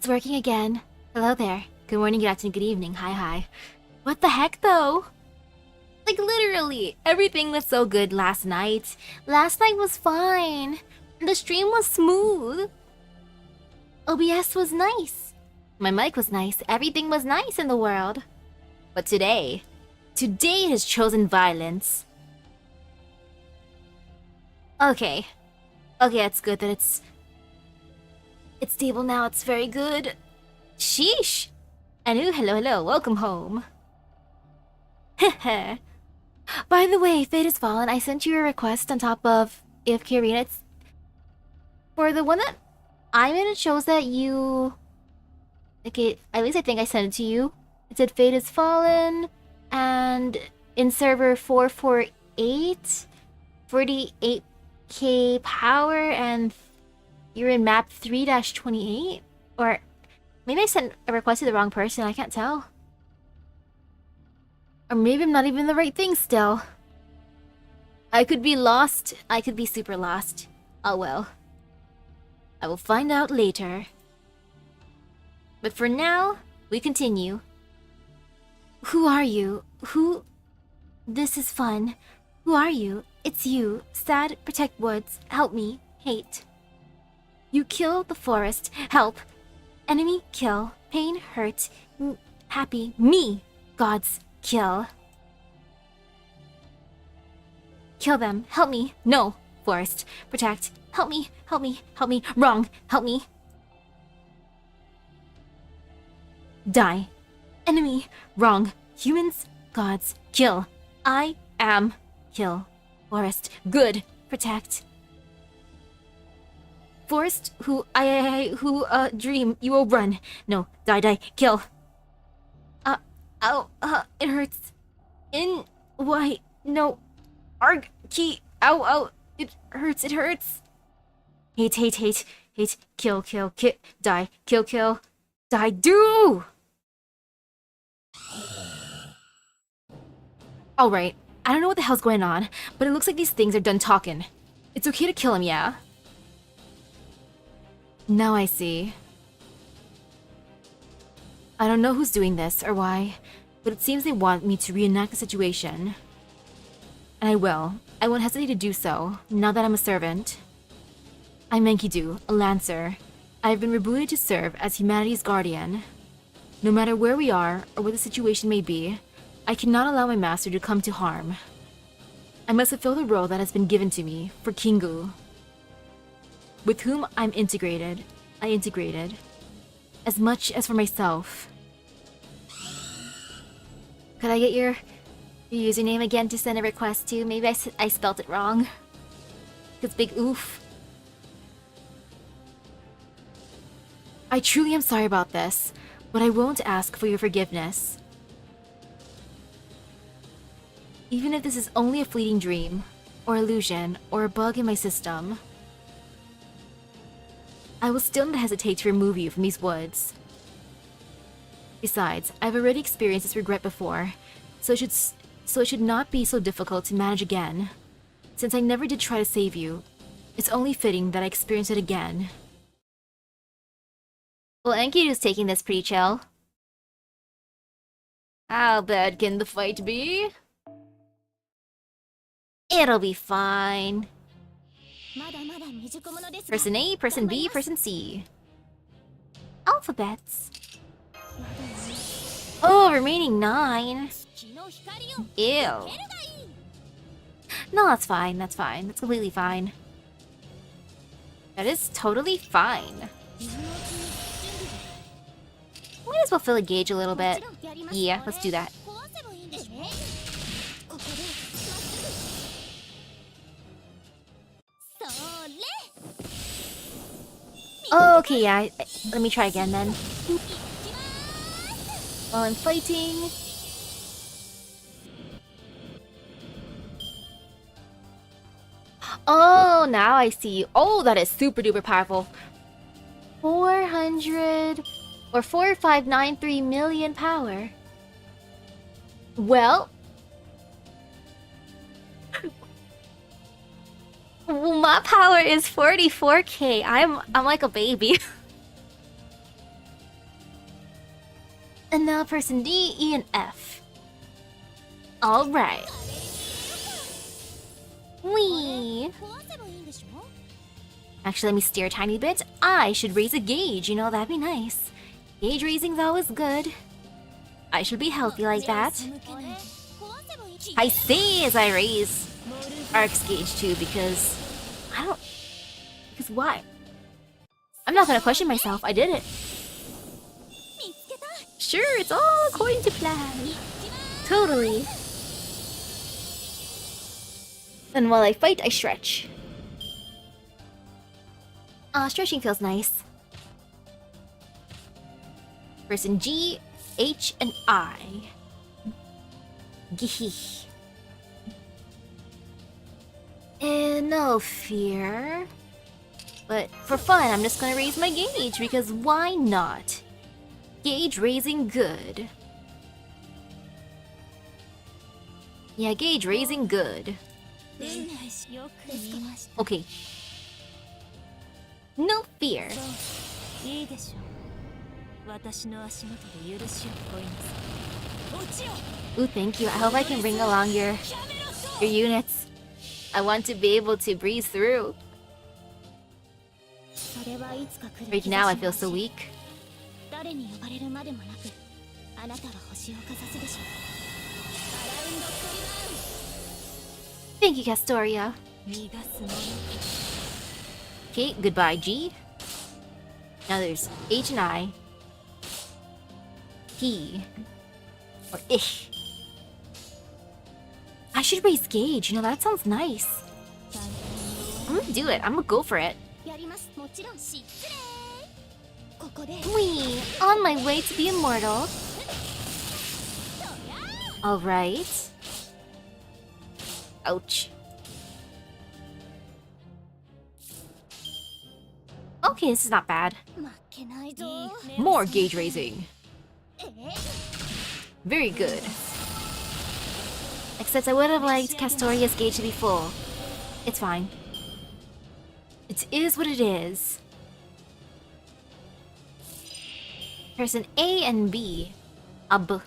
It's working again. Hello there. Good morning, good afternoon, good evening. Hi. What the heck, though? Like, literally, everything was so good last night. Last night was fine. The stream was smooth. OBS was nice. My mic was nice. Everything was nice in the world. But today it has chosen violence. Okay, that's good that it's stable now. It's very good. Sheesh. Anu, hello, welcome home. Heh. By the way, Fate has Fallen, I sent you a request on top of AFK Arena. It's for the one that I'm in, it shows that you... Okay, at least I think I sent it to you. It said Fate has Fallen, and in server 448, 48k power, and you're in map 3-28? Or maybe I sent a request to the wrong person, I can't tell. Or maybe I'm not even the right thing still. I could be lost. I could be super lost. Oh well. I will find out later. But for now, we continue. Who are you? Who? This is fun. Who are you? It's you. Sad, protect woods. Help me. Hate. You kill the forest. Help. Enemy, kill. Pain, hurt. Happy, me. Gods, kill. Kill them. Help me. No. Forest. Protect. Help me. Help me. Help me. Wrong. Help me. Die. Enemy. Wrong. Humans. Gods. Kill. I am. Kill. Forest. Good. Protect. Forest. Who dream. You will run. No. Die. Kill. Ow. It hurts. Why? No. Arg. Key. Ow. It hurts. Hate. Kill. Die. Kill. Die. Do! Alright. I don't know what the hell's going on, but it looks like these things are done talking. It's okay to kill him, yeah? Now I see. I don't know who's doing this or why, but it seems they want me to reenact the situation. And I will. I won't hesitate to do so, now that I'm a servant. I'm Enkidu, a Lancer. I have been rebooted to serve as humanity's guardian. No matter where we are, or what the situation may be, I cannot allow my master to come to harm. I must fulfill the role that has been given to me, for Kingu. With whom I integrated. As much as for myself. Could I get your username again to send a request to? Maybe I spelt it wrong. It's big oof. I truly am sorry about this, but I won't ask for your forgiveness. Even if this is only a fleeting dream, or illusion, or a bug in my system, I will still not hesitate to remove you from these woods. Besides, I've already experienced this regret before, so it should not be so difficult to manage again. Since I never did try to save you, it's only fitting that I experience it again. Well, Enkidu's taking this pretty chill. How bad can the fight be? It'll be fine. Person A, person B, person C. Alphabets. Oh, remaining 9. Ew. No, that's fine. That's completely fine. That is totally fine. Might as well fill a gauge a little bit. Yeah, let's do that. Okay, yeah. Let me try again then. While I'm fighting. Oh, now I see. Oh, that is super duper powerful. 400 or 4593 million power. Well, my power is 44k. I'm like a baby. And now person D, E, and F. Alright. Wee. Actually, let me steer a tiny bit. I should raise a gauge, you know, that'd be nice. Gauge raising's always good. I should be healthy like that. I say as I raise Arc's gauge too, because because why? I'm not gonna question myself, I did it. Sure, it's all according to plan. Totally. And while I fight, I stretch. Stretching feels nice. Person G, H, and I. Gee. No fear. But for fun, I'm just gonna raise my gauge, because why not? Gauge raising good. Yeah, gauge raising good. Okay. No fear. Ooh, thank you. I hope I can bring along your units. I want to be able to breeze through. Right now I feel so weak. Thank you, Castoria. Okay, goodbye, G. Now there's H and I. P. Or ish. I should raise gauge, you know, that sounds nice. I'm gonna do it, I'm gonna go for it. Wee, on my way to be immortal. Alright. Ouch. Okay, this is not bad. More gauge raising. Very good. Except I would have liked Castoria's gauge to be full. It's fine. It is what it is. Person A and B. Ab.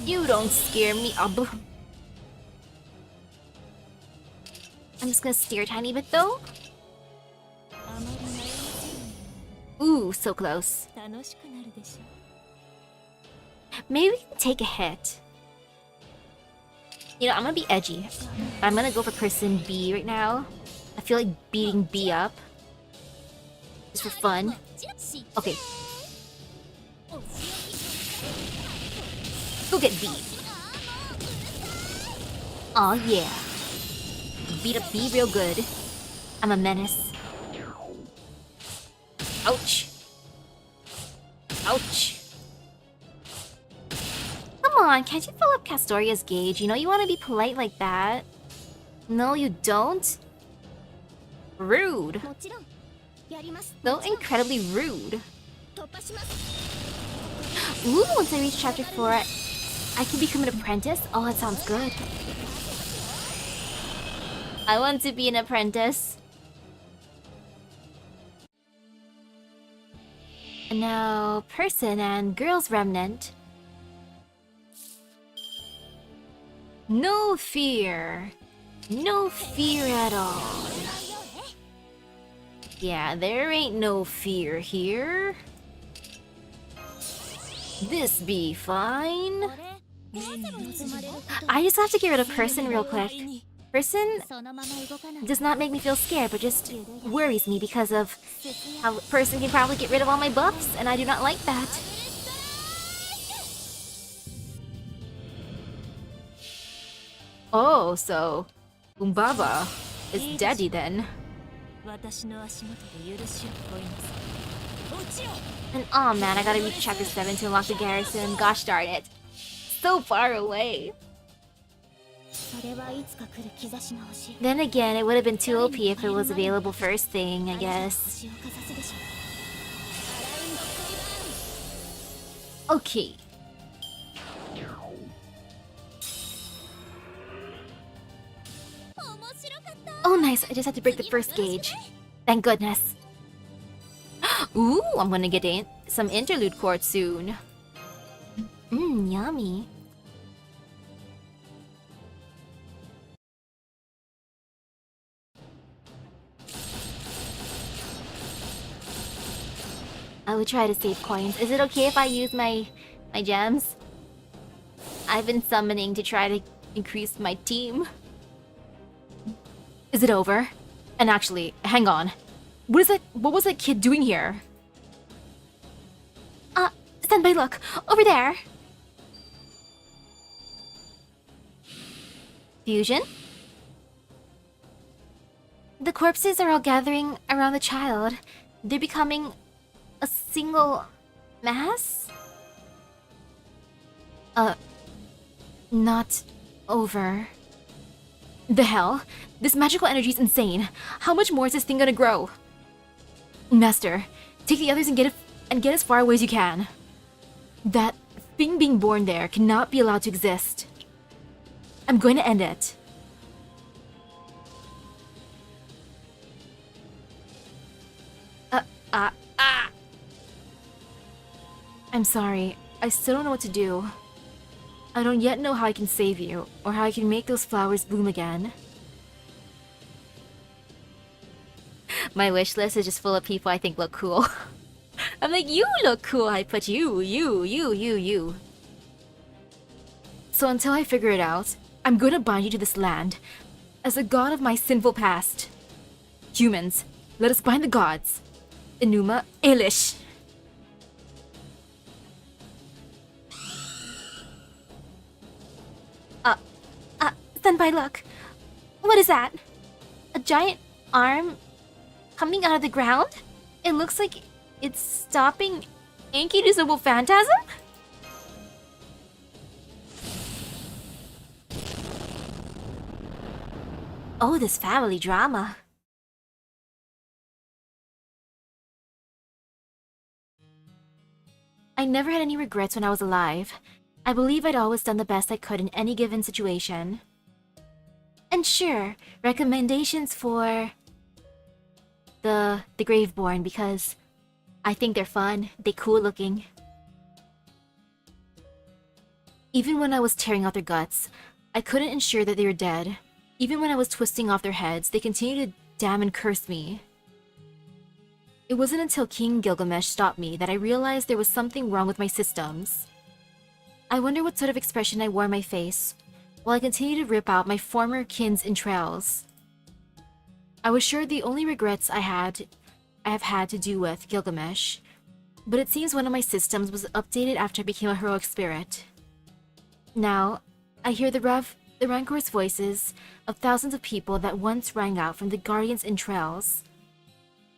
You don't scare me, Ab. I'm just gonna steer a tiny bit though. Ooh, so close. Maybe we can take a hit. You know, I'm gonna be edgy. I'm gonna go for person B right now. I feel like beating B up. Just for fun. Okay. Go get B. Aw, yeah. Beat up B real good. I'm a menace. Ouch. Ouch. Come on, can't you fill up Castoria's gauge? You know you want to be polite like that. No, you don't? Rude. So incredibly rude. Ooh, once I reach chapter 4, I can become an apprentice? Oh, that sounds good. I want to be an apprentice. And now, person and girls remnant. No fear. No fear at all. Yeah, there ain't no fear here. This be fine. I just have to get rid of person real quick. Person does not make me feel scared, but just worries me because of how person can probably get rid of all my buffs, and I do not like that. Oh, so Umbaba is daddy then. And oh man, I gotta reach chapter 7 to unlock the garrison. Gosh darn it. So far away. Then again, it would have been too OP if it was available first thing, I guess. Okay. Oh nice, I just had to break the first gauge. Thank goodness. Ooh, I'm gonna get in some interlude quartz soon. Mmm, yummy. I would try to save coins. Is it okay if I use my gems? I've been summoning to try to increase my team. Is it over? And actually, hang on. What was that kid doing here? Senpai, look! Over there! Fusion? The corpses are all gathering around the child. They're becoming a single mass? Not over. The hell? This magical energy is insane. How much more is this thing gonna grow? Master, take the others and get as far away as you can. That thing being born there cannot be allowed to exist. I'm going to end it. I'm sorry. I still don't know what to do. I don't yet know how I can save you, or how I can make those flowers bloom again. My wish list is just full of people I think look cool. I'm like, you look cool, I put you. So until I figure it out, I'm gonna bind you to this land as a god of my sinful past. Humans, let us bind the gods. Enuma Elish. Senpai, look. What is that? A giant arm coming out of the ground? It looks like it's stopping Enkidu's noble phantasm? Oh, this family drama. I never had any regrets when I was alive. I believe I'd always done the best I could in any given situation. And sure, recommendations for the Graveborn because I think they're fun, they cool looking. Even when I was tearing out their guts, I couldn't ensure that they were dead. Even when I was twisting off their heads, they continued to damn and curse me. It wasn't until King Gilgamesh stopped me that I realized there was something wrong with my systems. I wonder what sort of expression I wore on my face while I continued to rip out my former kin's entrails. I was sure the only regrets I have had to do with Gilgamesh, but it seems one of my systems was updated after I became a heroic spirit. Now, I hear the rancorous voices of thousands of people that once rang out from the Guardian's entrails.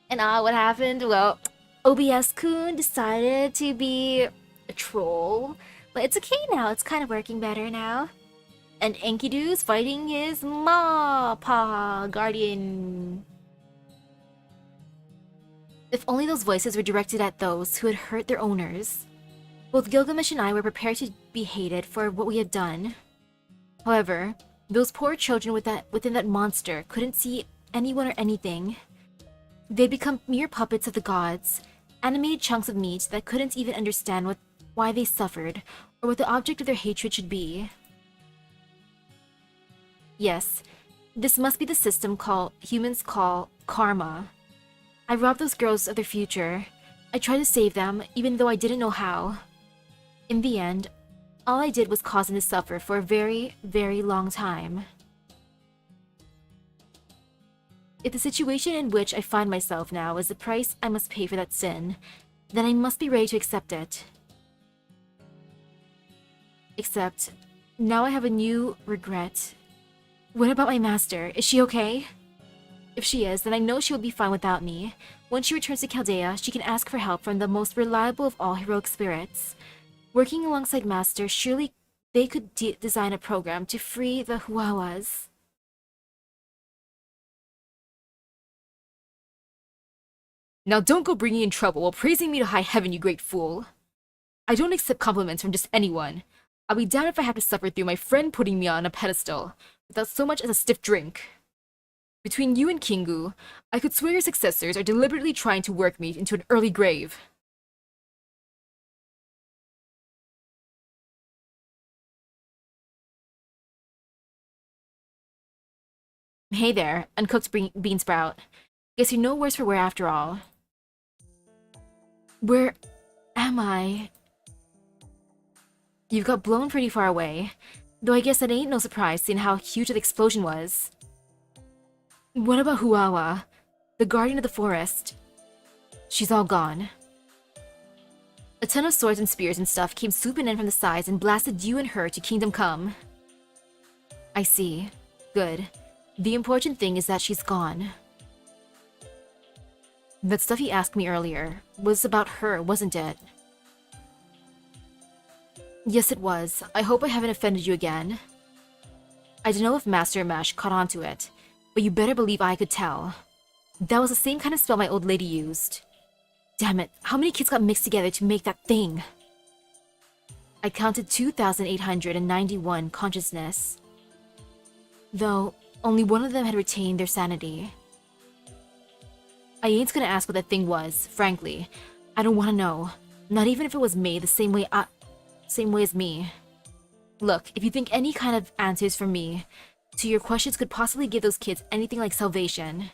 And what happened? Well, OBS-kun decided to be a troll, but it's okay now, it's kind of working better now. And Enkidu's fighting his Mappa Guardian. If only those voices were directed at those who had hurt their owners. Both Gilgamesh and I were prepared to be hated for what we had done. However, those poor children within that monster couldn't see anyone or anything. They'd become mere puppets of the gods, animated chunks of meat that couldn't even understand why they suffered, or what the object of their hatred should be. Yes, this must be the system humans call karma. I robbed those girls of their future. I tried to save them, even though I didn't know how. In the end, all I did was cause them to suffer for a very, very long time. If the situation in which I find myself now is the price I must pay for that sin, then I must be ready to accept it. Except, now I have a new regret. What about my master? Is she okay? If she is, then I know she will be fine without me. Once she returns to Chaldea, she can ask for help from the most reliable of all heroic spirits. Working alongside Master, surely they could design a program to free the Huawas. Now don't go bringing in trouble while praising me to high heaven, you great fool. I don't accept compliments from just anyone. I'll be damned if I have to suffer through my friend putting me on a pedestal without so much as a stiff drink. Between you and Kingu, I could swear your successors are deliberately trying to work me into an early grave. Hey there, uncooked bean sprout. Guess you're no worse for wear after all. Where am I? You've got blown pretty far away, though I guess that ain't no surprise seeing how huge the explosion was. What about Huawa, the guardian of the forest? She's all gone. A ton of swords and spears and stuff came swooping in from the sides and blasted you and her to Kingdom Come. I see. Good. The important thing is that she's gone. That stuff you asked me earlier was about her, wasn't it? Yes, it was. I hope I haven't offended you again. I don't know if Master Mash caught on to it, but you better believe I could tell. That was the same kind of spell my old lady used. Damn it, how many kids got mixed together to make that thing? I counted 2,891 consciousness. Though, only one of them had retained their sanity. I ain't gonna ask what that thing was, frankly. I don't wanna know. Not even if it was made the same way as me. Look, if you think any kind of answers from me to your questions could possibly give those kids anything like salvation,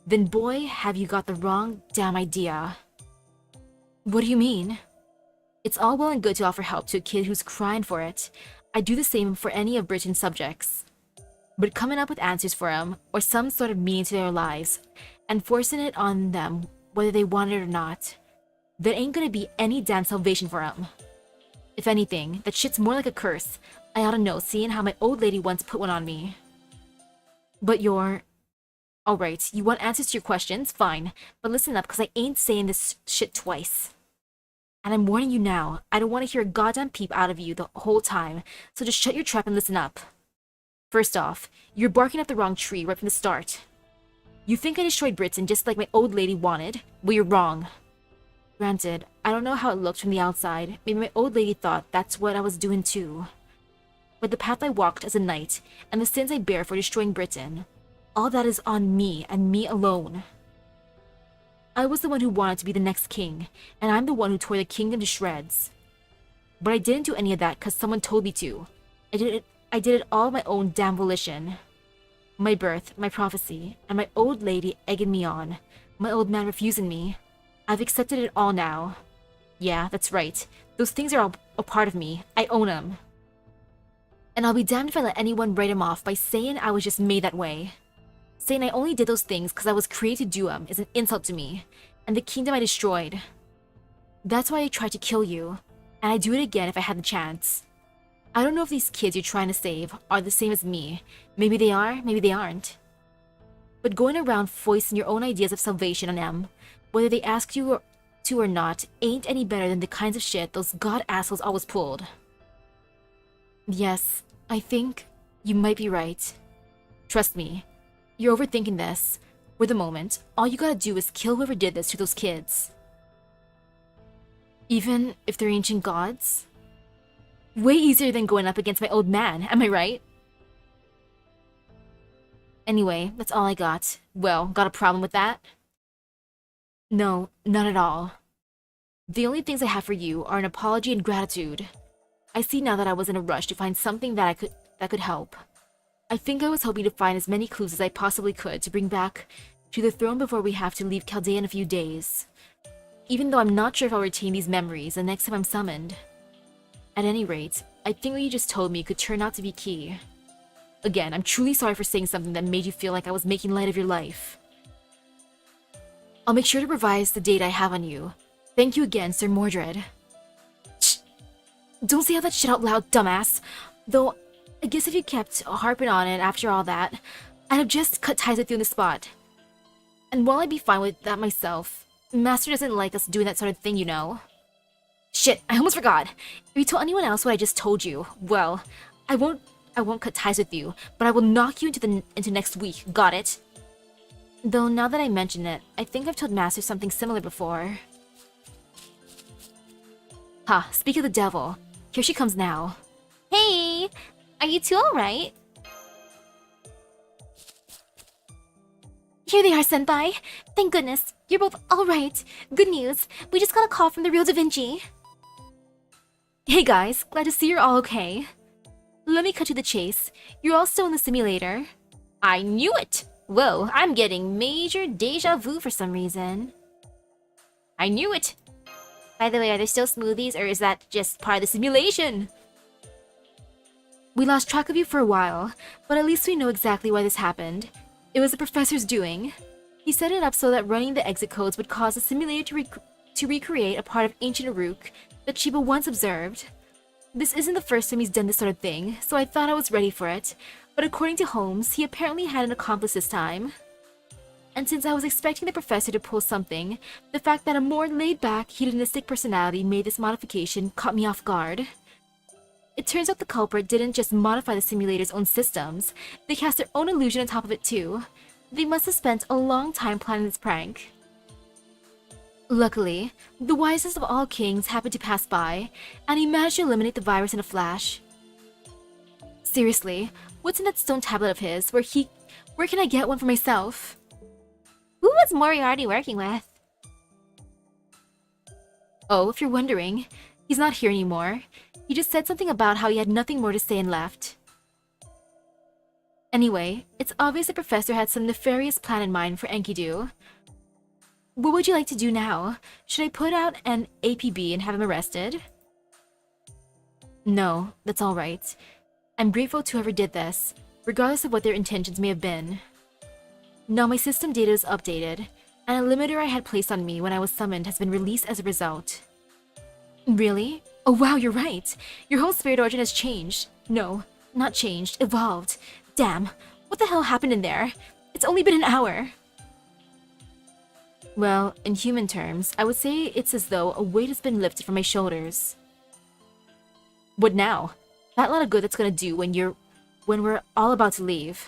then boy, have you got the wrong damn idea. What do you mean? It's all well and good to offer help to a kid who's crying for it. I'd do the same for any of Britain's subjects. But coming up with answers for them, or some sort of meaning to their lives, and forcing it on them whether they want it or not, there ain't gonna be any damn salvation for them. If anything, that shit's more like a curse. I oughta know, seeing how my old lady once put one on me. But you're... Alright, you want answers to your questions? Fine. But listen up, cause I ain't saying this shit twice. And I'm warning you now, I don't want to hear a goddamn peep out of you the whole time, so just shut your trap and listen up. First off, you're barking up the wrong tree right from the start. You think I destroyed Britain just like my old lady wanted? Well, you're wrong. Granted, I don't know how it looked from the outside. Maybe my old lady thought that's what I was doing too. But the path I walked as a knight, and the sins I bear for destroying Britain, all that is on me and me alone. I was the one who wanted to be the next king, and I'm the one who tore the kingdom to shreds. But I didn't do any of that because someone told me to. I did it all of my own damn volition. My birth, my prophecy, and my old lady egging me on. My old man refusing me. I've accepted it all now. Yeah, that's right. Those things are all a part of me. I own them. And I'll be damned if I let anyone write them off by saying I was just made that way. Saying I only did those things because I was created to do them is an insult to me, and the kingdom I destroyed. That's why I tried to kill you, and I'd do it again if I had the chance. I don't know if these kids you're trying to save are the same as me. Maybe they are, maybe they aren't. But going around foisting your own ideas of salvation on them, whether they ask you to or not, ain't any better than the kinds of shit those god assholes always pulled. Yes, I think you might be right. Trust me, you're overthinking this. For the moment, all you gotta do is kill whoever did this to those kids. Even if they're ancient gods? Way easier than going up against my old man, am I right? Anyway, that's all I got. Well, got a problem with that? No, not at all. The only things I have for you are an apology and gratitude. I see now that I was in a rush to find something that could help. I think I was hoping to find as many clues as I possibly could to bring back to the throne before we have to leave Chaldea in a few days. Even though I'm not sure if I'll retain these memories the next time I'm summoned. At any rate, I think what you just told me could turn out to be key. Again, I'm truly sorry for saying something that made you feel like I was making light of your life. I'll make sure to revise the data I have on you. Thank you again, Sir Mordred. Shh! Don't say all that shit out loud, dumbass! Though, I guess if you kept harping on it after all that, I'd have just cut ties with you on the spot. And while I'd be fine with that myself, Master doesn't like us doing that sort of thing, you know. Shit, I almost forgot. If you tell anyone else what I just told you, well, I won't cut ties with you, but I will knock you into next week, got it? Though now that I mention it, I think I've told Master something similar before. Ha, speak of the devil. Here she comes now. Hey! Are you two alright? Here they are, Senpai. Thank goodness. You're both alright. Good news. We just got a call from the real Da Vinci. Hey guys, glad to see you're all okay. Let me cut to the chase. You're all still in the simulator. I knew it! Whoa, I'm getting major deja vu for some reason. I knew it! By the way, are there still smoothies or is that just part of the simulation? We lost track of you for a while, but at least we know exactly why this happened. It was the professor's doing. He set it up so that running the exit codes would cause the simulator to recreate a part of ancient Uruk that Chiba once observed. This isn't the first time he's done this sort of thing, so I thought I was ready for it, but according to Holmes, he apparently had an accomplice this time. And since I was expecting the professor to pull something, the fact that a more laid-back, hedonistic personality made this modification caught me off guard. It turns out the culprit didn't just modify the simulator's own systems, they cast their own illusion on top of it too. They must have spent a long time planning this prank. Luckily, the wisest of all kings happened to pass by, and he managed to eliminate the virus in a flash. Seriously, what's in that stone tablet of his? Where can I get one for myself? Who was Moriarty working with? Oh, if you're wondering, he's not here anymore. He just said something about how he had nothing more to say and left. Anyway, it's obvious the professor had some nefarious plan in mind for Enkidu. What would you like to do now? Should I put out an APB and have him arrested? No, that's alright. I'm grateful to whoever did this, regardless of what their intentions may have been. Now my system data is updated, and a limiter I had placed on me when I was summoned has been released as a result. Really? Oh wow, you're right! Your whole spirit origin has changed. No, not changed, evolved. Damn, what the hell happened in there? It's only been an hour! Well, in human terms, I would say it's as though a weight has been lifted from my shoulders. What now? That lot of good that's gonna do when we're all about to leave.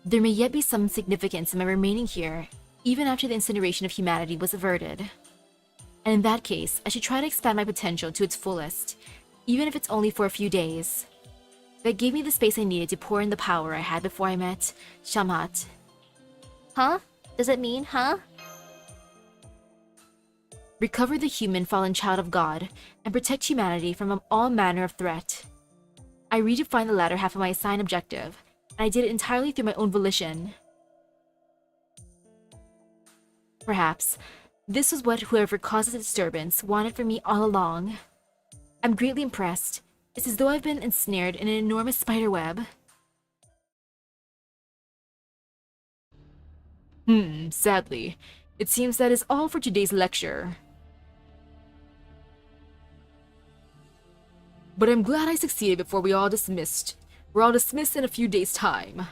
There may yet be some significance in my remaining here, even after the incineration of humanity was averted. And in that case, I should try to expand my potential to its fullest, even if it's only for a few days. That gave me the space I needed to pour in the power I had before I met Shamhat. Huh? Does it mean, huh? Recover the human fallen child of God, and protect humanity from all manner of threat. I redefined the latter half of my assigned objective, and I did it entirely through my own volition. Perhaps, this was what whoever caused the disturbance wanted from me all along. I'm greatly impressed. It's as though I've been ensnared in an enormous spiderweb. Sadly, it seems that is all for today's lecture. But I'm glad I succeeded before we're all dismissed in a few days' time.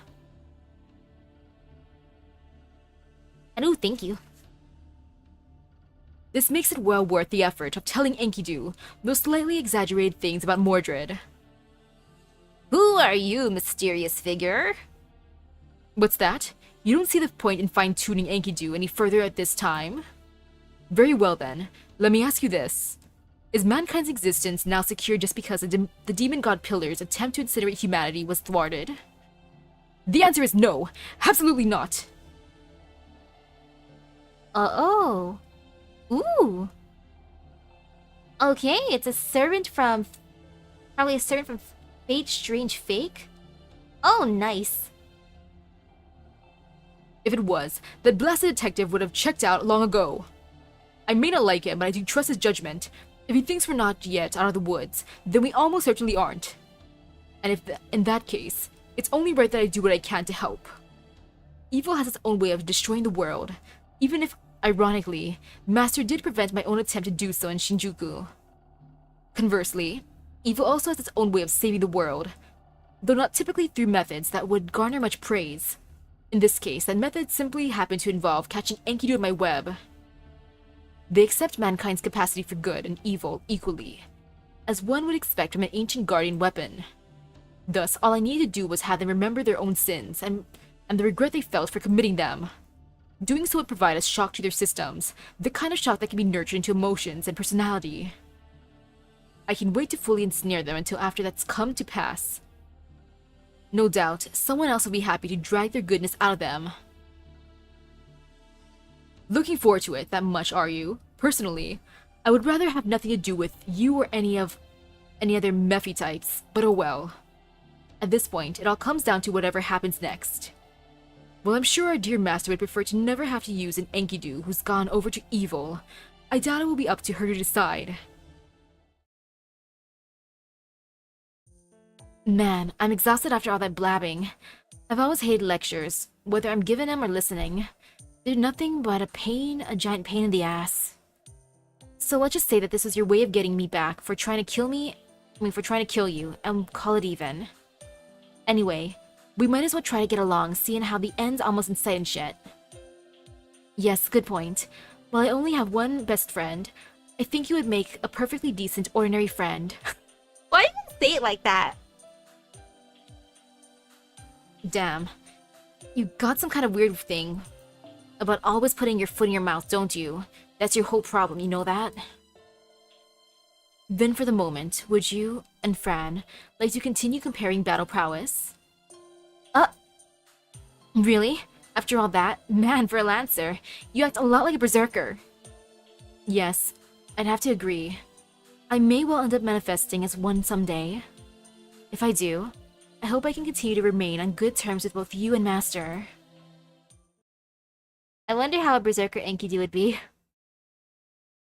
And oh, thank you. This makes it well worth the effort of telling Enkidu those slightly exaggerated things about Mordred. Who are you, mysterious figure? What's that? You don't see the point in fine-tuning Enkidu any further at this time? Very well then, let me ask you this. Is mankind's existence now secure just because the demon god Pillar's attempt to incinerate humanity was thwarted? The answer is no! Absolutely not! Oh. Ooh. Okay, it's a servant from... Probably a servant from Fate Strange Fake? Oh, nice. If it was, that blasted detective would have checked out long ago. I may not like him, but I do trust his judgment. If he thinks we're not yet out of the woods, then we almost certainly aren't. And in that case, it's only right that I do what I can to help. Evil has its own way of destroying the world, even if, ironically, Master did prevent my own attempt to do so in Shinjuku. Conversely, evil also has its own way of saving the world, though not typically through methods that would garner much praise. In this case, that method simply happened to involve catching Enkidu in my web. They accept mankind's capacity for good and evil equally, as one would expect from an ancient guardian weapon. Thus, all I needed to do was have them remember their own sins and the regret they felt for committing them. Doing so would provide a shock to their systems, the kind of shock that can be nurtured into emotions and personality. I can wait to fully ensnare them until after that's come to pass. No doubt, someone else will be happy to drag their goodness out of them. Looking forward to it that much, are you? Personally, I would rather have nothing to do with you or any other Mephi types, but oh well. At this point, it all comes down to whatever happens next. Well, I'm sure our dear master would prefer to never have to use an Enkidu who's gone over to evil. I doubt it will be up to her to decide. Man, I'm exhausted after all that blabbing. I've always hated lectures, whether I'm giving them or listening. They're nothing but a giant pain in the ass. So let's just say that this was your way of getting me back for trying to kill you, and call it even. Anyway, we might as well try to get along, seeing how the end's almost in sight and shit. Yes, good point. While I only have one best friend, I think you would make a perfectly decent ordinary friend. Why do you say it like that? Damn. You got some kind of weird thing about always putting your foot in your mouth, don't you? That's your whole problem, you know that? Then for the moment, would you and Fran like to continue comparing battle prowess? Really? After all that? Man, for a Lancer, you act a lot like a berserker. Yes, I'd have to agree. I may well end up manifesting as one someday. If I do, I hope I can continue to remain on good terms with both you and Master. I wonder how a berserker Enkidu would be.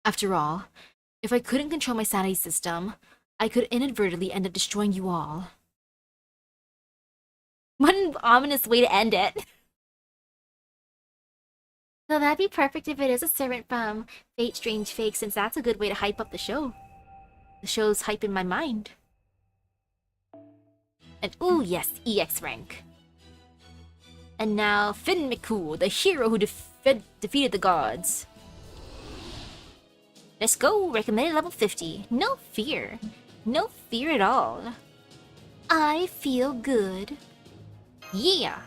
After all, if I couldn't control my sanity system, I could inadvertently end up destroying you all. What an ominous way to end it. So that'd be perfect if it is a servant from Fate Strange Fake, since that's a good way to hype up the show. The show's hype in my mind. And ooh yes, EX rank. And now Finn McCool, the hero who defeated the gods. Let's go, recommended level 50. No fear. No fear at all. I feel good. Yeah.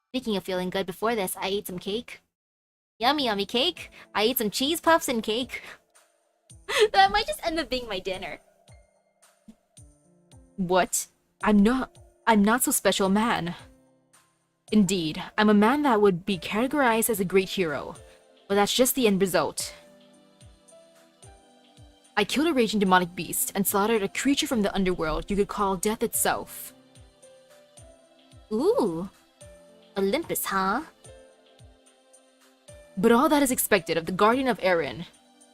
Speaking of feeling good, before this, I ate some cake. Yummy, yummy cake. I ate some cheese puffs and cake. That might just end up being my dinner. What? I'm not so special a man. Indeed, I'm a man that would be categorized as a great hero, but that's just the end result. I killed a raging demonic beast and slaughtered a creature from the underworld you could call death itself. Ooh. Olympus, huh? But all that is expected of the Guardian of Erin,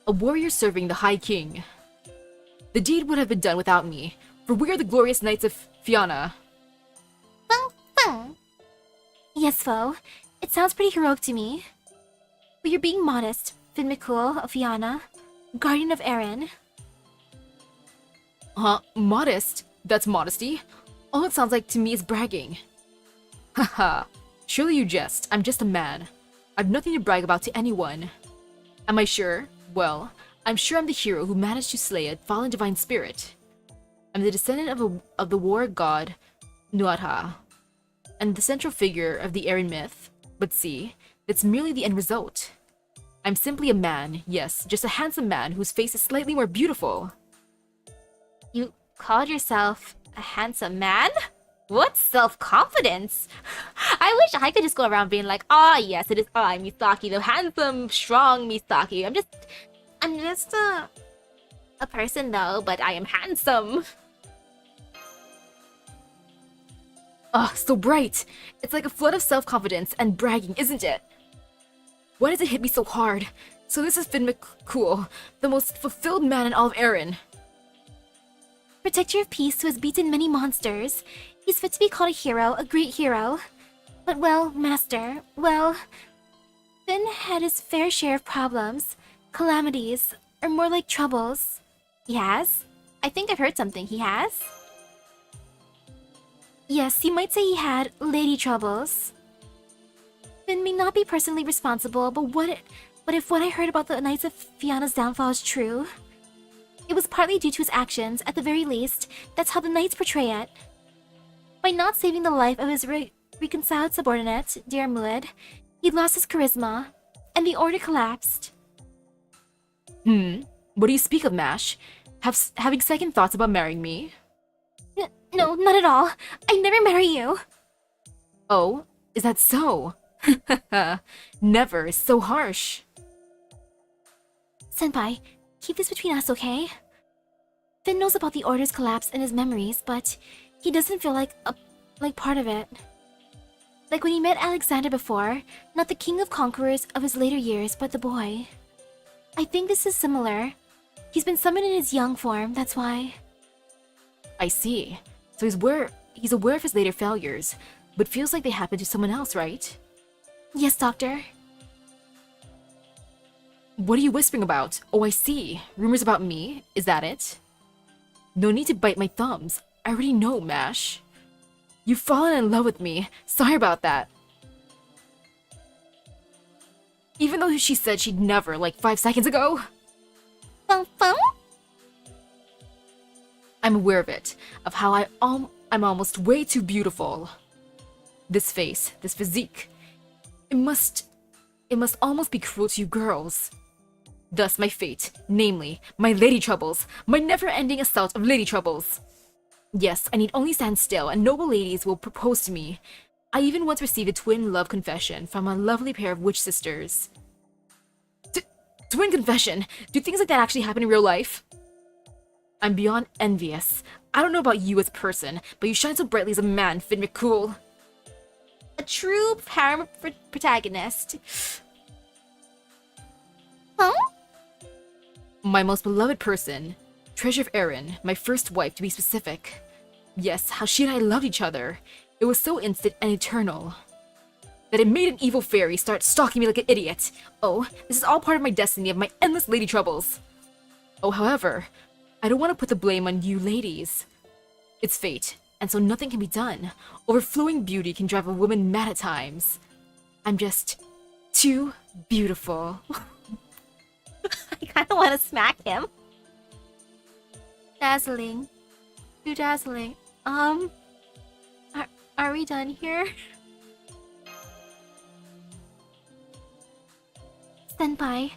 a warrior serving the High King. The deed would have been done without me, for we are the glorious Knights of Fianna. Yes, Fo. It sounds pretty heroic to me. But you're being modest, Finn McCool of Fianna, Guardian of Erin. Modest? That's modesty? All it sounds like to me is bragging. Haha, surely you jest. I'm just a man. I've nothing to brag about to anyone. Am I sure? Well, I'm sure I'm the hero who managed to slay a fallen divine spirit. I'm the descendant of the war god Nuadha, and the central figure of the Erin myth. But see, that's merely the end result. I'm simply a man, yes, just a handsome man whose face is slightly more beautiful. You called yourself a handsome man? What self-confidence? I wish I could just go around being like, ah, yes, it is I, Misaki, the handsome, strong Misaki. I'm just a person though, but I am handsome. So bright! It's like a flood of self-confidence and bragging, isn't it? Why does it hit me so hard? So this is Finn McCool, the most fulfilled man in all of Erin. Protector of peace who has beaten many monsters. He's fit to be called a hero, a great hero. But well, Master, well, Finn had his fair share of problems, calamities, or more like troubles. He has? I think I've heard something he has. Yes, you might say he had lady troubles. Finn may not be personally responsible, but if what I heard about the Knights of Fianna's downfall is true? It was partly due to his actions, at the very least. That's how the Knights portray it. By not saving the life of his reconciled subordinate, dear Muad, he lost his charisma, and the order collapsed. What do you speak of, Mash? having second thoughts about marrying me? No, not at all. I'd never marry you. Oh, is that so? Never is so harsh. Senpai, keep this between us, okay? Finn knows about the Order's collapse and his memories, but he doesn't feel like part of it. Like when he met Alexander before, not the king of conquerors of his later years, but the boy. I think this is similar. He's been summoned in his young form, that's why. I see. So he's aware of his later failures, but feels like they happened to someone else, right? Yes, Doctor. What are you whispering about? Oh, I see. Rumors about me? Is that it? No need to bite my thumbs. I already know, Mash. You've fallen in love with me. Sorry about that. Even though she said she'd never, like 5 seconds ago. Phone? I'm aware of it. Of how I'm almost way too beautiful. This face, this physique. It must almost be cruel to you girls. Thus my fate, namely, my lady troubles, my never-ending assault of lady troubles. Yes, I need only stand still, and noble ladies will propose to me. I even once received a twin love confession from a lovely pair of witch sisters. Twin confession? Do things like that actually happen in real life? I'm beyond envious. I don't know about you as a person, but you shine so brightly as a man, Finn McCool. A true harem protagonist. Huh? My most beloved person, Treasure of Erin, my first wife to be specific. Yes, how she and I loved each other. It was so instant and eternal that it made an evil fairy start stalking me like an idiot. Oh, this is all part of my destiny of my endless lady troubles. Oh, however, I don't want to put the blame on you ladies. It's fate, and so nothing can be done. Overflowing beauty can drive a woman mad at times. I'm just too beautiful. I kind of want to smack him. Dazzling. Too dazzling. Are we done here? Senpai,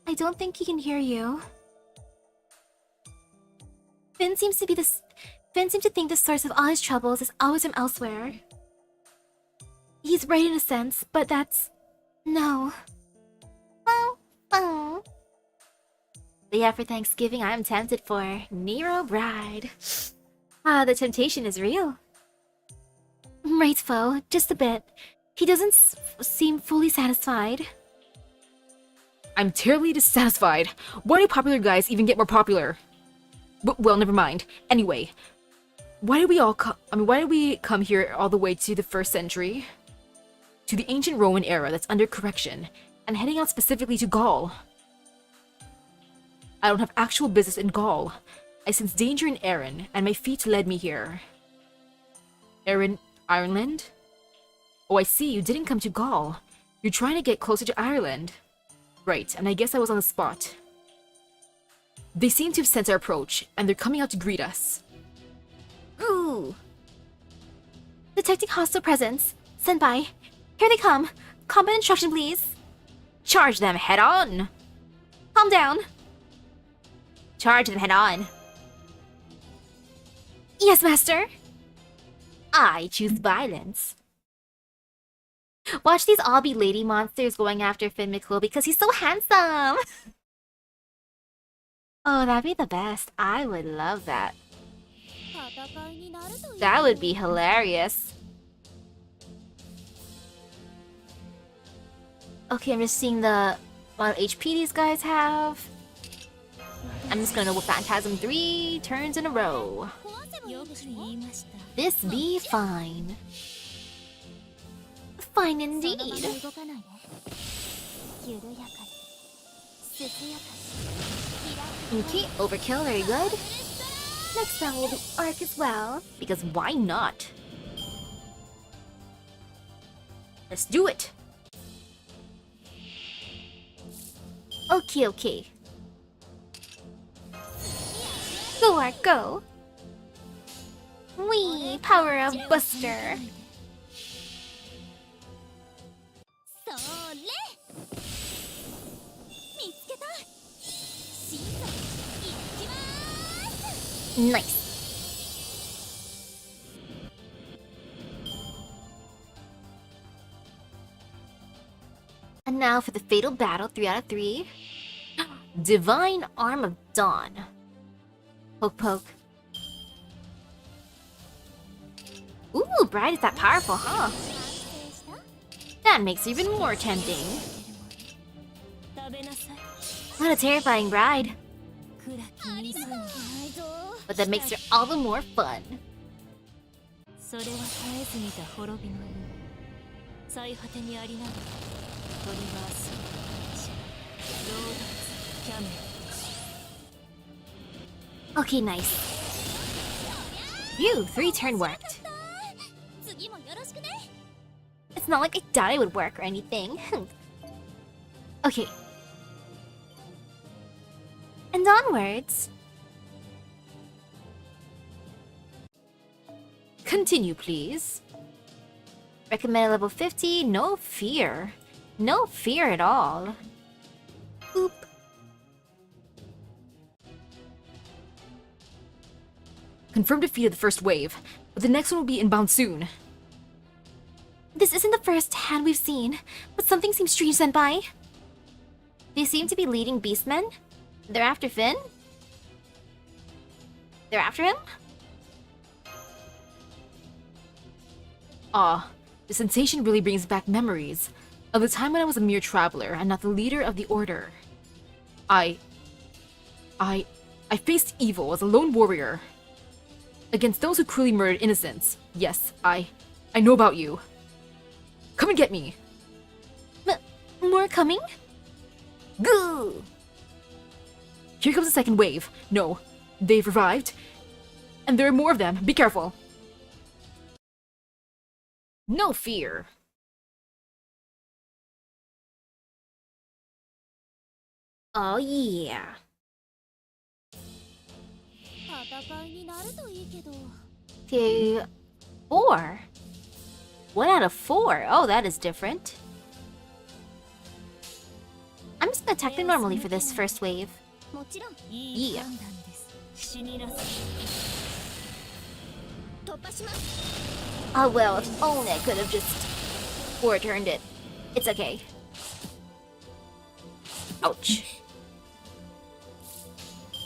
I don't think he can hear you. Finn seems to think the source of all his troubles is always from elsewhere. He's right in a sense, but that's... no. Oh. But yeah, for Thanksgiving, I'm tempted for Nero Bride. The temptation is real. Right, Fo, just a bit. He doesn't seem fully satisfied. I'm terribly dissatisfied. Why do popular guys even get more popular? Well, never mind. Anyway, why did we come here all the way to the 1st century? To the ancient Roman era that's under correction, and heading out specifically to Gaul. I don't have actual business in Gaul. I sense danger in Erin, and my feet led me here. Erin, Ireland? Oh, I see, you didn't come to Gaul. You're trying to get closer to Ireland. Right, and I guess I was on the spot. They seem to have sensed our approach, and they're coming out to greet us. Ooh. Detecting hostile presence. Senpai, here they come. Combat instruction, please. Charge them head on! Calm down. Charge them head on. Yes, master. I choose violence. Watch these all be lady monsters going after Finn McCool because he's so handsome. Oh, that'd be the best. I would love that. That would be hilarious. Okay, I'm just seeing the amount of HP these guys have. I'm just gonna Phantasm 3 turns in a row. This be fine. Fine indeed. Okay, overkill, very good. Next round will be Arc as well, because why not? Let's do it! Okay. Go, Arc, go! Wee! Power of Buster! Nice. And now for the fatal battle, 3 out of 3. Divine Arm of Dawn. Poke poke. Ooh, Bride is that powerful, huh? That makes it even more tempting. What a terrifying bride. But that makes her all the more fun. Okay, nice. Phew, 3-turn worked. It's not like I thought it would work or anything. Okay. And onwards. Continue, please. Recommended level 50, no fear. No fear at all. Boop. Confirmed defeat of the first wave, but the next one will be inbound soon. This isn't the first hand we've seen, but something seems strange, Senpai. They seem to be leading beastmen. They're after Finn? They're after him? Ah, the sensation really brings back memories of the time when I was a mere traveler and not the leader of the order. I faced evil as a lone warrior against those who cruelly murdered innocents. Yes, I know about you. Come and get me. More coming? Goo! Here comes the second wave. No, they've revived. And there are more of them. Be careful. No fear. Oh yeah. Okay, 4. 1 out of 4. Oh, that is different. I'm just gonna attack them normally for this first wave. Yeah. Oh well, if only I could have just four-turned it. It's okay. Ouch.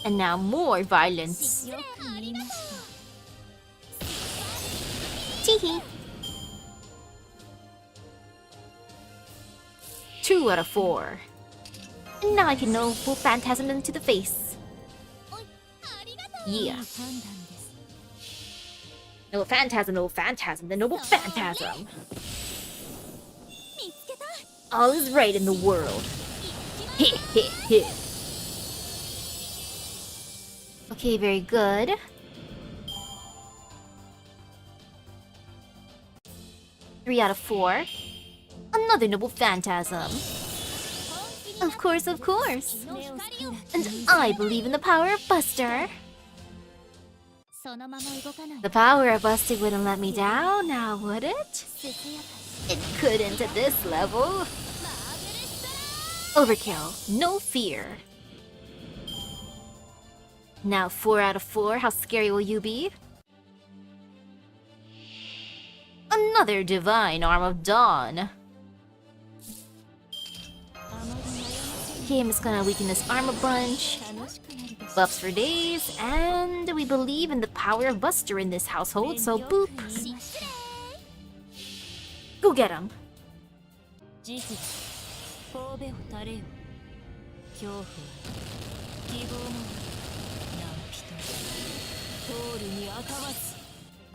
And now more violence. Teehee. 2 out of 4. And now I can Noble Phantasm them to the face. Yeah. No Phantasm, no Phantasm, the Noble Phantasm. All is right in the world. Heh heh heh. Okay, very good. Three out of 4. Another Noble Phantasm. Of course, of course. And I believe in the power of Buster. The power of Buster wouldn't let me down, now would it? It couldn't at this level. Overkill, no fear. Now 4 out of 4, how scary will you be? Another Divine Arm of Dawn. Okay, I'm just gonna weaken this arm a bunch. Buffs for days, and we believe in the power of Buster in this household, so boop. Go get him.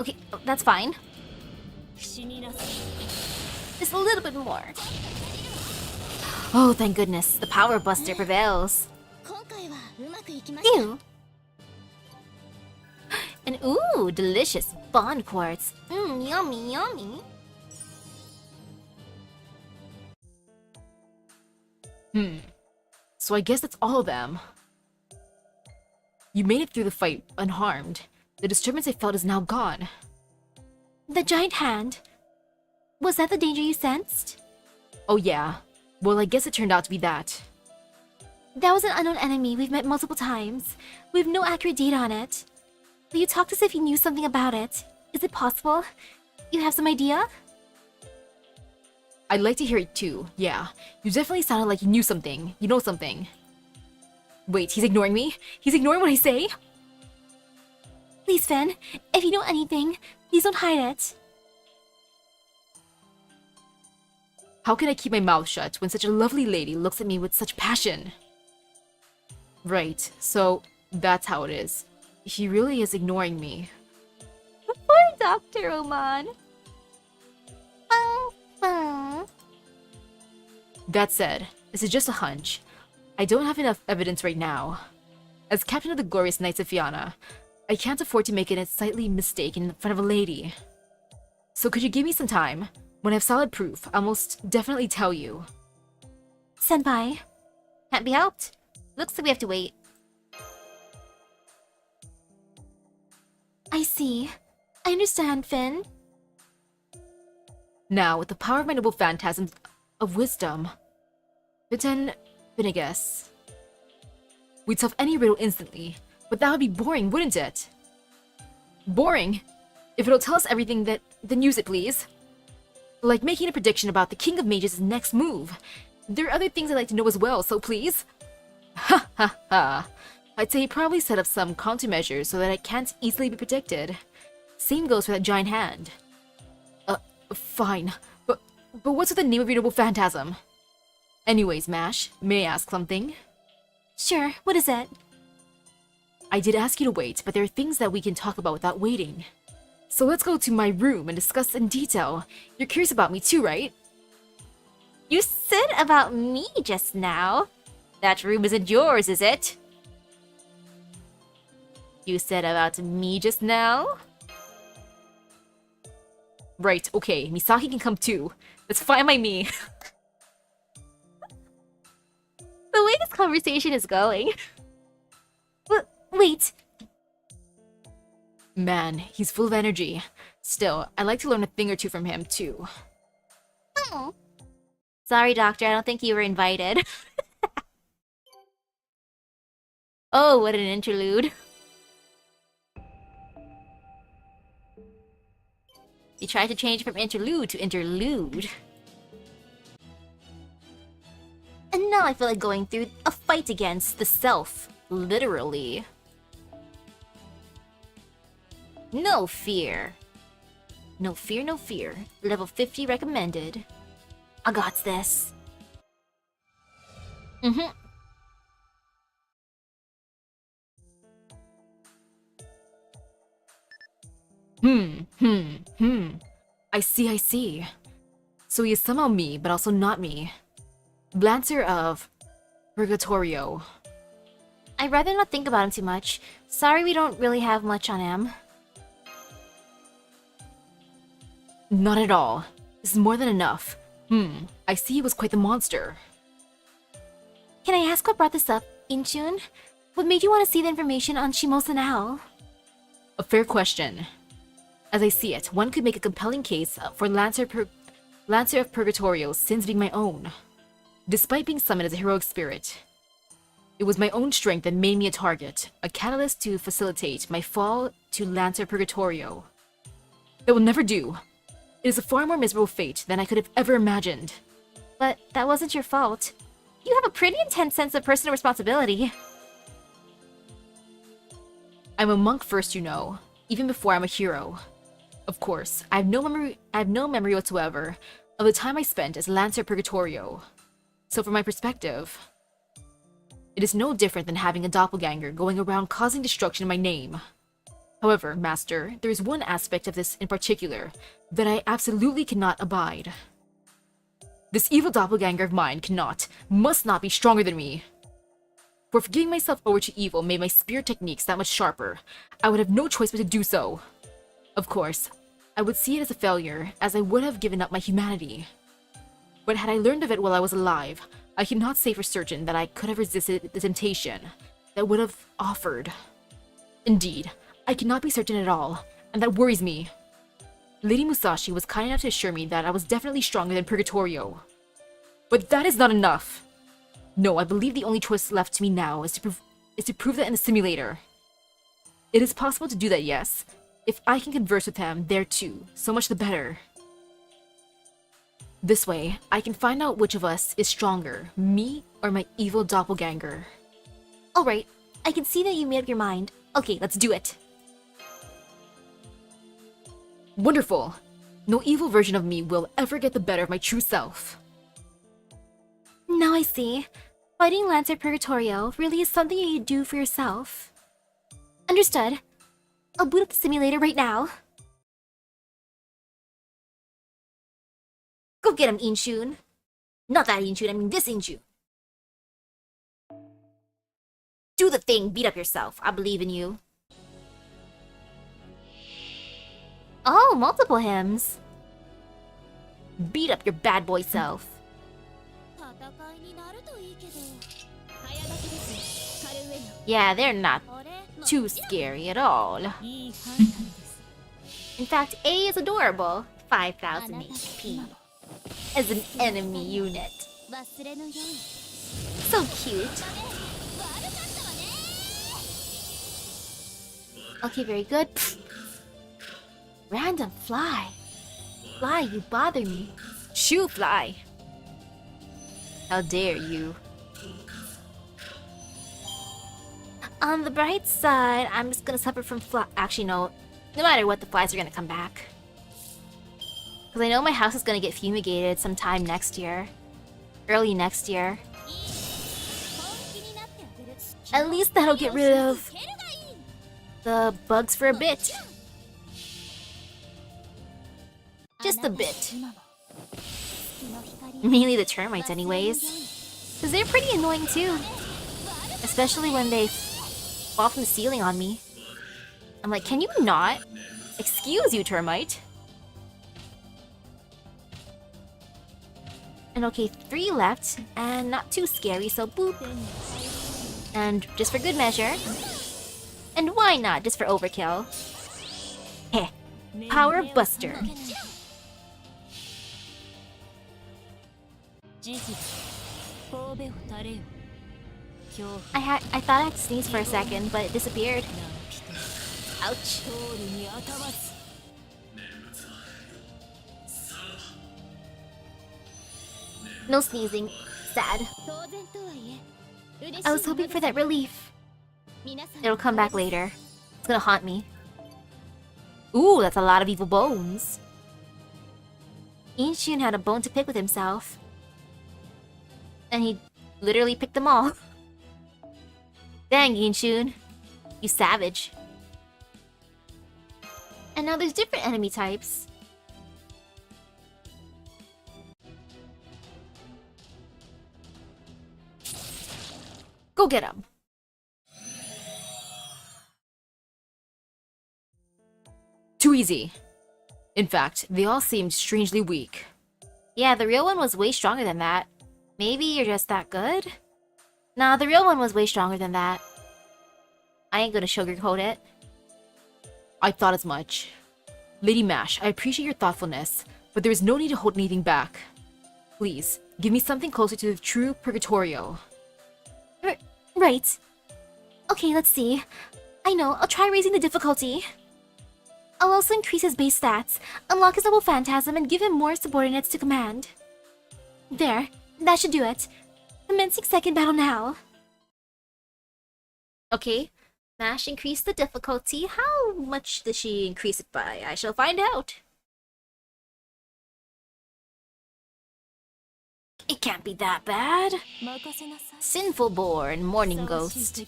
Okay, that's fine. Just a little bit more. Oh, thank goodness. The power buster prevails. Ew. And ooh, delicious bond quartz. Yummy, yummy. So I guess that's all of them. You made it through the fight unharmed. The disturbance I felt is now gone. The giant hand. Was that the danger you sensed? Oh yeah. Well, I guess it turned out to be that. That was an unknown enemy we've met multiple times. We have no accurate data on it. but you talked as if you knew something about it. Is it possible? You have some idea? I'd like to hear it too, yeah. You definitely sounded like you knew something. You know something. Wait, he's ignoring me? He's ignoring what I say? Please, Finn, if you know anything, please don't hide it. How can I keep my mouth shut when such a lovely lady looks at me with such passion? Right, so that's how it is. He really is ignoring me. Poor Dr. Oman. That said, this is just a hunch. I don't have enough evidence right now. As captain of the glorious Knights of Fianna, I can't afford to make an unsightly mistake in front of a lady. So could you give me some time? When I have solid proof, I'll most definitely tell you. Senpai. Can't be helped. Looks like we have to wait. I see. I understand, Finn. Now, with the power of my noble phantasms of wisdom, Finnegas, we'd solve any riddle instantly, but that would be boring, wouldn't it? Boring? If it'll tell us everything, then use it, please. Like making a prediction about the King of Mages' next move. There are other things I'd like to know as well, so please. Ha ha ha. I'd say he probably set up some countermeasures so that it can't easily be predicted. Same goes for that giant hand. Fine. But what's with the name of your noble phantasm? Anyways, Mash, may I ask something? Sure, what is it? I did ask you to wait, but there are things that we can talk about without waiting. So let's go to my room and discuss in detail. You're curious about me too, right? You said about me just now. That room isn't yours, is it? You said about me just now? Right, okay, Misaki can come too. That's fine by me. The way this conversation is going. Wait. Man, he's full of energy. Still, I'd like to learn a thing or two from him too. Oh. Sorry, Doctor, I don't think you were invited. Oh, what an interlude. You tried to change from interlude to interlude. And now I feel like going through a fight against the self, literally. No fear. No fear, no fear. Level 50 recommended. I got this. I see. So he is somehow me, but also not me. Lancer of Purgatorio. I'd rather not think about him too much. Sorry we don't really have much on him. Not at all. This is more than enough. I see he was quite the monster. Can I ask what brought this up, Inchun? What made you want to see the information on Shimosa now? A fair question. As I see it, one could make a compelling case for Lancer of Purgatorio sins being my own. Despite being summoned as a heroic spirit, it was my own strength that made me a target, a catalyst to facilitate my fall to Lancer of Purgatorio. That will never do. It is a far more miserable fate than I could have ever imagined. But that wasn't your fault. You have a pretty intense sense of personal responsibility. I'm a monk first, you know, even before I'm a hero. Of course, I have no memory whatsoever of the time I spent as Lancer of Purgatorio. So from my perspective, it is no different than having a doppelganger going around causing destruction in my name. However, Master, there is one aspect of this in particular that I absolutely cannot abide. This evil doppelganger of mine must not be stronger than me. For giving myself over to evil made my spear techniques that much sharper, I would have no choice but to do so. Of course, I would see it as a failure, as I would have given up my humanity. But had I learned of it while I was alive, I cannot say for certain that I could have resisted the temptation that would have offered. Indeed, I cannot be certain at all, and that worries me. Lady Musashi was kind enough to assure me that I was definitely stronger than Purgatorio. But that is not enough! No, I believe the only choice left to me now is to prove that in the simulator. It is possible to do that, yes. If I can converse with him there too, so much the better. This way, I can find out which of us is stronger, me or my evil doppelganger. Alright, I can see that you made up your mind. Okay, let's do it. Wonderful! No evil version of me will ever get the better of my true self. Now I see. Fighting Lancer Purgatorio really is something you do for yourself. Understood. I'll boot up the simulator right now. Go get him, Inshun. Not that Inshun, I mean this Inshun. Do the thing, beat up yourself. I believe in you. Oh, multiple hymns. Beat up your bad boy self. Yeah, they're not too scary at all. In fact, A is adorable. 5,000 HP. As an enemy unit. So cute. Okay, very good. Random fly. Fly, you bother me. Shoo, fly. How dare you. On the bright side, I'm just gonna suffer from fly. Actually, no. No matter what, the flies are gonna come back. Because I know my house is gonna get fumigated sometime next year. Early next year. At least that'll get rid of the bugs for a bit. Just a bit. Mainly the termites anyways. Because they're pretty annoying too. Especially when they fall from the ceiling on me. I'm like, can you not? Excuse you, termite. And okay, 3 left, and not too scary, so boop. And just for good measure. And why not, just for overkill? Heh. Power Buster. I thought I had to sneeze for a second, but it disappeared. Ouch. No sneezing. Sad. I was hoping for that relief. It'll come back later. It's gonna haunt me. Ooh, that's a lot of evil bones. Inshun had a bone to pick with himself. And he literally picked them all. Dang, Inshun. You savage. And now there's different enemy types. Go get him. Too easy. In fact, they all seemed strangely weak. Yeah, the real one was way stronger than that. Maybe you're just that good? Nah, the real one was way stronger than that. I ain't gonna sugarcoat it. I thought as much. Lady Mash, I appreciate your thoughtfulness, but there is no need to hold anything back. Please, give me something closer to the true Purgatorio. Right. Okay, let's see. I know, I'll try raising the difficulty. I'll also increase his base stats, unlock his double phantasm, and give him more subordinates to command. There, that should do it. Commencing second battle now. Okay, Mash increased the difficulty. How much does she increase it by? I shall find out. It can't be that bad. Sinful Boar and Morning Ghost.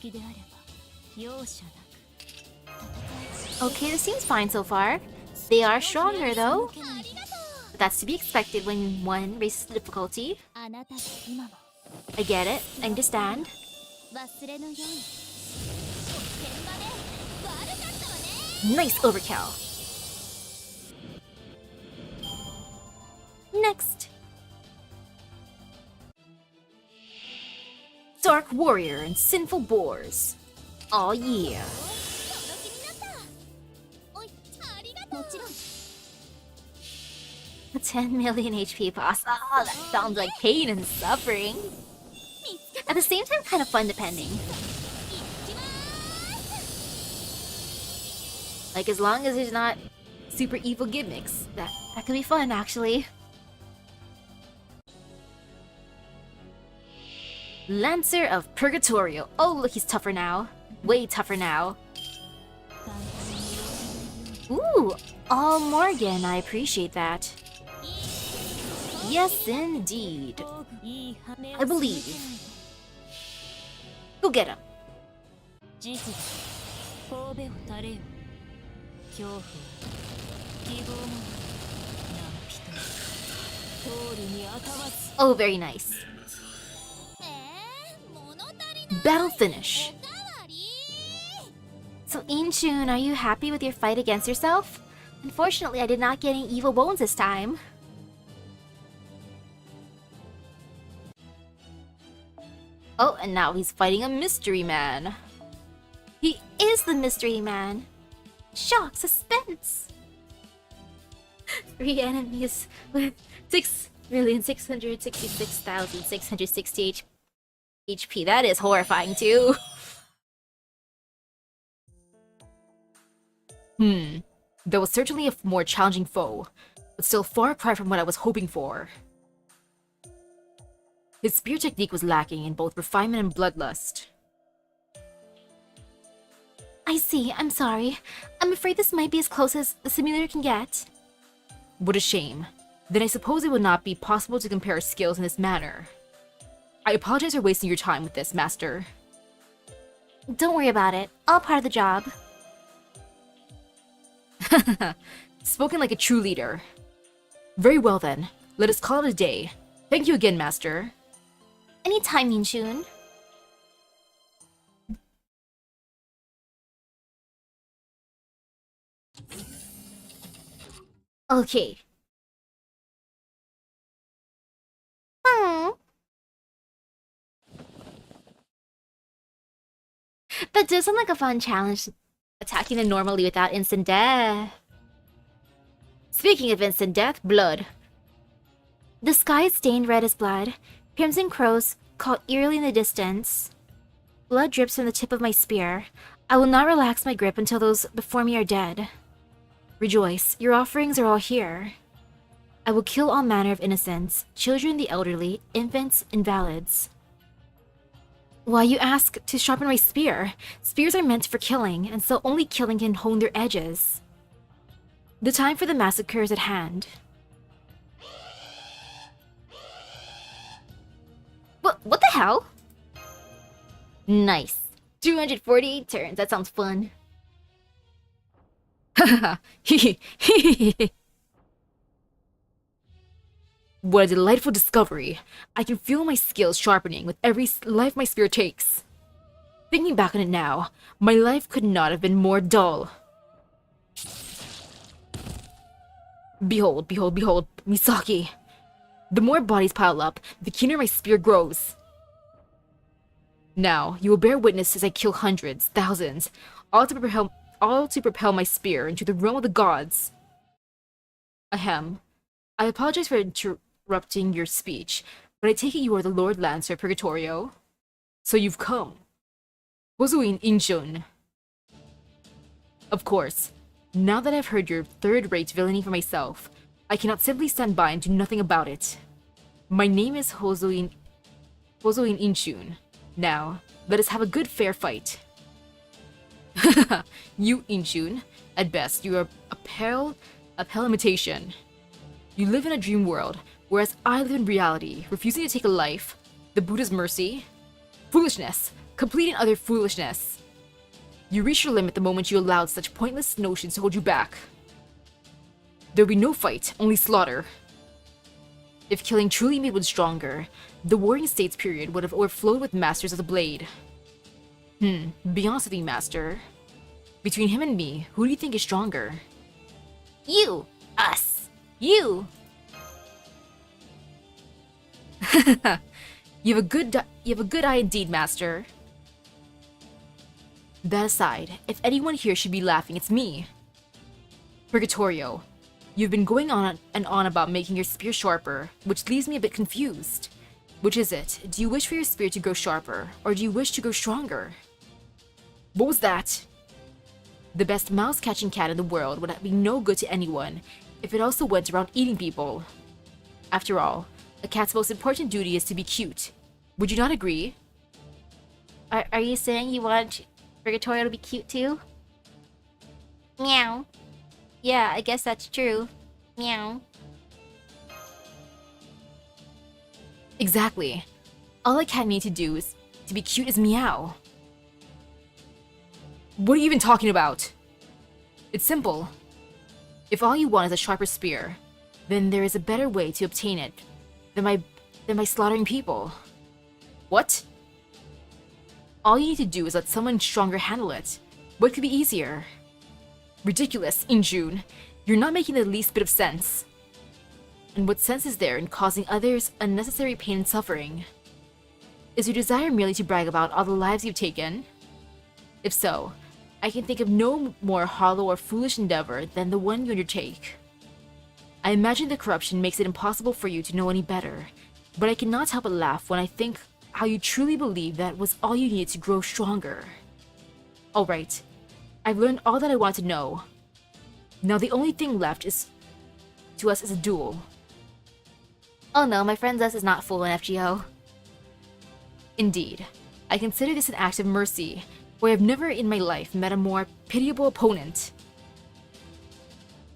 Okay, this seems fine so far. They are stronger though. But that's to be expected when one raises the difficulty. I get it. I understand. Nice overkill. Next. Dark Warrior and Sinful Boars. Aw yeah. A 10 million HP boss. Ah, that sounds like pain and suffering. At the same time, kind of fun depending. Like, as long as there's not super evil gimmicks, that could be fun, actually. Lancer of Purgatorio. Oh, look, he's tougher now. Way tougher now. Ooh, all Morgan, I appreciate that. Yes, indeed. I believe. Go get him. Oh, very nice. Battle finish. So, Inchun, are you happy with your fight against yourself? Unfortunately, I did not get any evil bones this time. Oh, and now he's fighting a mystery man. He is the mystery man. Shock, suspense. 3 enemies with 6,666,660 HP. That is horrifying too. That was certainly a more challenging foe, but still far cry from what I was hoping for. His spear technique was lacking in both refinement and bloodlust. I see, I'm sorry. I'm afraid this might be as close as the simulator can get. What a shame. Then I suppose it would not be possible to compare our skills in this manner. I apologize for wasting your time with this, Master. Don't worry about it. All part of the job. Spoken like a true leader. Very well then, let us call it a day. Thank you again, Master. Anytime, Minshun. Okay. That does sound like a fun challenge, attacking them normally without instant death. Speaking of instant death, blood. The sky is stained red as blood. Crimson crows call eerily in the distance. Blood drips from the tip of my spear. I will not relax my grip until those before me are dead. Rejoice, your offerings are all here. I will kill all manner of innocents, children, the elderly, infants, invalids. Why, you ask to sharpen my spear? Spears are meant for killing, and so only killing can hone their edges. The time for the massacre is at hand. What the hell? Nice. 248 turns, that sounds fun. What a delightful discovery. I can feel my skills sharpening with every life my spear takes. Thinking back on it now, my life could not have been more dull. Behold, behold, behold, Misaki. The more bodies pile up, the keener my spear grows. Now, you will bear witness as I kill hundreds, thousands, all to propel my spear into the realm of the gods. Ahem. I apologize for interrupting your speech, but I take it you are the Lord Lancer of Purgatorio. So you've come. Hozuin Inchun. Of course, now that I've heard your third-rate villainy for myself, I cannot simply stand by and do nothing about it. My name is Hozuin Inchun. Now, let us have a good fair fight. You, Inchun, at best, you are a pale imitation. You live in a dream world, whereas I live in reality, refusing to take a life, the Buddha's mercy. Foolishness, complete and utter foolishness. You reached your limit the moment you allowed such pointless notions to hold you back. There will be no fight, only slaughter. If killing truly made one stronger, the Warring States period would have overflowed with masters of the blade. Be honest with me, Master. Between him and me, who do you think is stronger? You! Us! You! You have a good eye indeed, Master. That aside, if anyone here should be laughing, it's me. Purgatorio, you've been going on and on about making your spear sharper, which leaves me a bit confused. Which is it? Do you wish for your spear to grow sharper, or do you wish to grow stronger? What was that? The best mouse-catching cat in the world would be no good to anyone if it also went around eating people. After all, a cat's most important duty is to be cute. Would you not agree? Are you saying you want Purgatorio to be cute too? Meow. Yeah, I guess that's true. Meow. Exactly. All a cat needs to do is to be cute is meow. What are you even talking about? It's simple. If all you want is a sharper spear, then there is a better way to obtain it than by slaughtering people. What? All you need to do is let someone stronger handle it. What could be easier? Ridiculous, Injun. You're not making the least bit of sense. And what sense is there in causing others unnecessary pain and suffering? Is your desire merely to brag about all the lives you've taken? If so, I can think of no more hollow or foolish endeavor than the one you undertake. I imagine the corruption makes it impossible for you to know any better, but I cannot help but laugh when I think how you truly believe that was all you needed to grow stronger. Alright, I've learned all that I want to know. Now the only thing left is a duel. Oh no, my friend Zess is not full in FGO. Indeed, I consider this an act of mercy, for I have never in my life met a more pitiable opponent.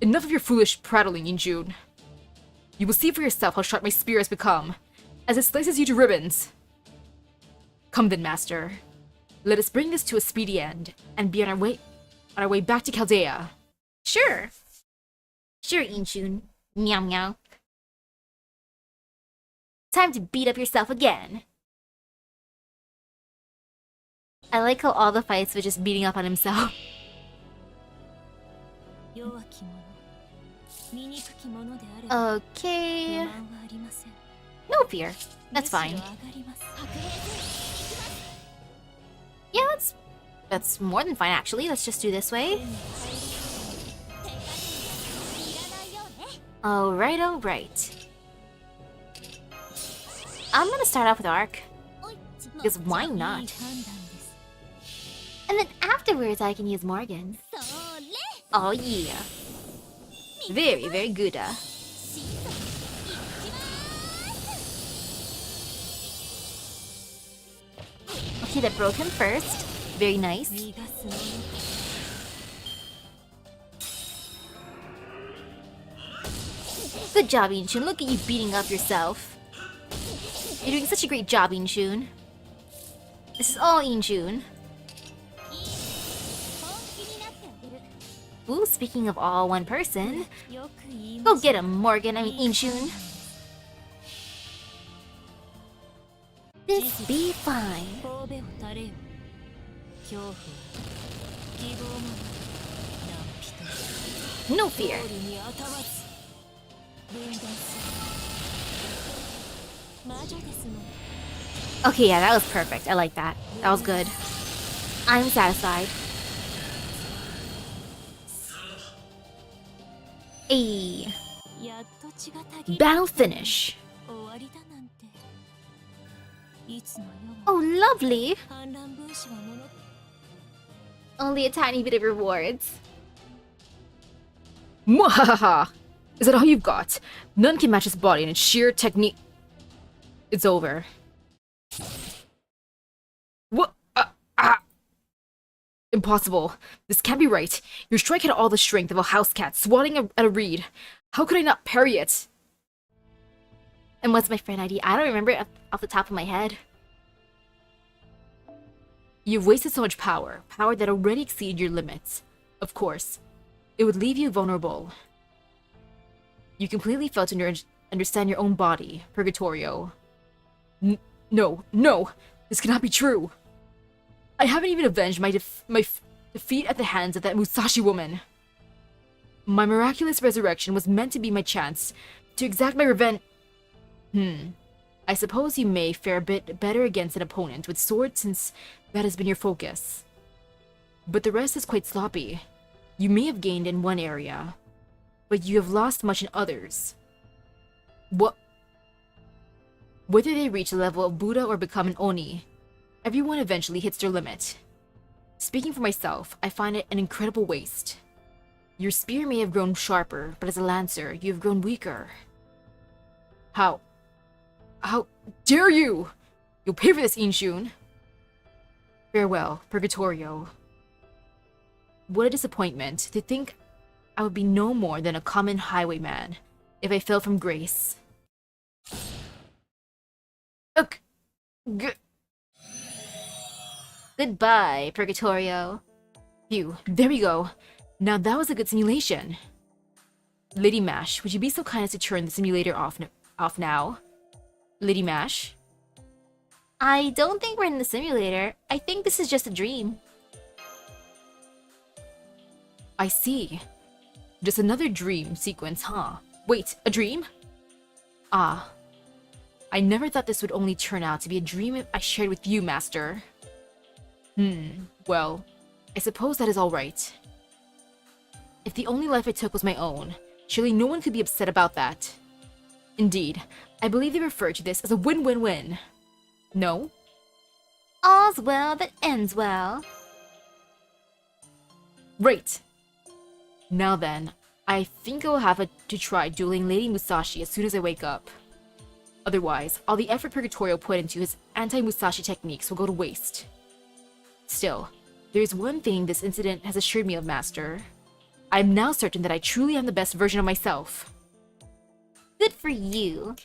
Enough of your foolish prattling, Injun. You will see for yourself how sharp my spear has become, as it slices you to ribbons. Come then, master. Let us bring this to a speedy end, and be on our way back to Chaldea. Sure. Sure, Inchun. Meow meow. Time to beat up yourself again. I like how all the fights were just beating up on himself. Okay. No fear. That's fine. Yeah, that's more than fine actually. Let's just do this way. Alright, alright. I'm gonna start off with Arc. Because why not? And then afterwards I can use Morgan. Oh yeah. Very, very good. Okay, that broke him first. Very nice. Good job, Inchun. Look at you beating up yourself. You're doing such a great job, Inchun. This is all Inchun. Ooh, speaking of all one person. Go get him, Morgan. I mean, Inchun. This be fine. No fear. Okay, yeah, that was perfect. I like that. That was good. I'm satisfied. Ayy. Battle finish. Oh, lovely. Only a tiny bit of rewards. Mwahaha! Is that all you've got? None can match his body and its sheer technique. It's over. What? Impossible. This can't be right. Your strike had all the strength of a house cat swatting at a reed. How could I not parry it? And what's my friend ID? I don't remember it off the top of my head. You've wasted so much power. Power that already exceeded your limits. Of course. It would leave you vulnerable. You completely failed to understand your own body, Purgatorio. No. This cannot be true. I haven't even avenged my defeat at the hands of that Musashi woman. My miraculous resurrection was meant to be my chance to exact my revenge. I suppose you may fare a bit better against an opponent with swords since that has been your focus. But the rest is quite sloppy. You may have gained in one area, but you have lost much in others. What? Whether they reach the level of Buddha or become an Oni, everyone eventually hits their limit. Speaking for myself, I find it an incredible waste. Your spear may have grown sharper, but as a lancer, you have grown weaker. How dare you! You'll pay for this, Inshun. Farewell, Purgatorio. What a disappointment to think I would be no more than a common highwayman if I fell from grace. Ugh. Goodbye, Purgatorio. Phew, there we go. Now that was a good simulation. Lady Mash, would you be so kind as to turn the simulator off now? Lady Mash? I don't think we're in the simulator. I think this is just a dream. I see. Just another dream sequence, huh? Wait, a dream? Ah. I never thought this would only turn out to be a dream I shared with you, Master. Well, I suppose that is alright. If the only life I took was my own, surely no one could be upset about that. Indeed, I believe they refer to this as a win-win-win. No? All's well that ends well. Right. Now then, I think I'll have to try dueling Lady Musashi as soon as I wake up. Otherwise, all the effort Purgatorio put into his anti-Musashi techniques will go to waste. Still, there is one thing this incident has assured me of, Master. I am now certain that I truly am the best version of myself. Good for you.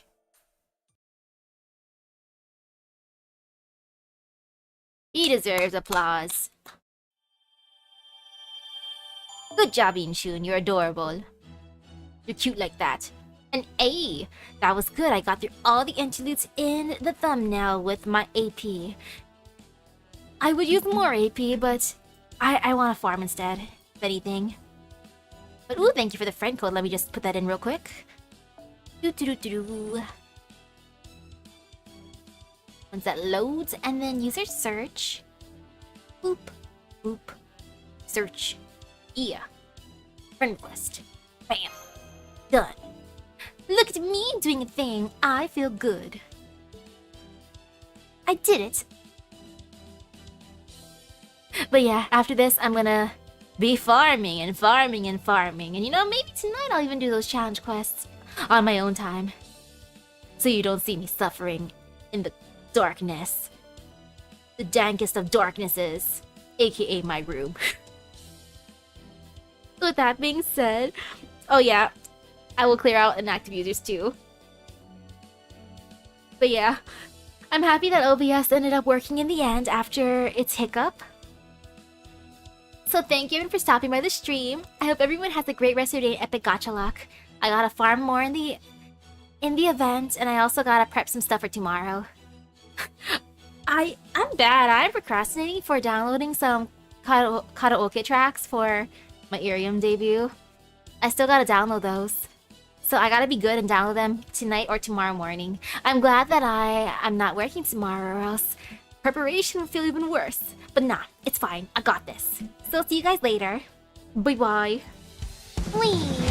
He deserves applause. Good job, Inshun. You're adorable. You're cute like that. And A! That was good. I got through all the interludes in the thumbnail with my AP. I would use more AP, but I want to farm instead, if anything. But ooh, thank you for the friend code. Let me just put that in real quick. Once that loads, and then user search. Boop, boop, search. Yeah. Friend request. Bam. Done. Look at me doing a thing. I feel good. I did it. But yeah, after this, I'm gonna be farming and farming and farming. And you know, maybe tonight I'll even do those challenge quests on my own time. So you don't see me suffering in the darkness. The dankest of darknesses, aka my room. With that being said, oh yeah, I will clear out inactive users too. But yeah, I'm happy that OBS ended up working in the end after its hiccup. So thank you everyone for stopping by the stream. I hope everyone has a great rest of your day in Epic Gacha luck. I gotta farm more in the event, and I also gotta prep some stuff for tomorrow. I'm bad. I'm procrastinating for downloading some karaoke tracks for my Irium debut. I still gotta download those. So I gotta be good and download them tonight or tomorrow morning. I'm glad that I'm not working tomorrow, or else preparation would feel even worse. But nah, it's fine. I got this. So see you guys later. Bye bye. Whee!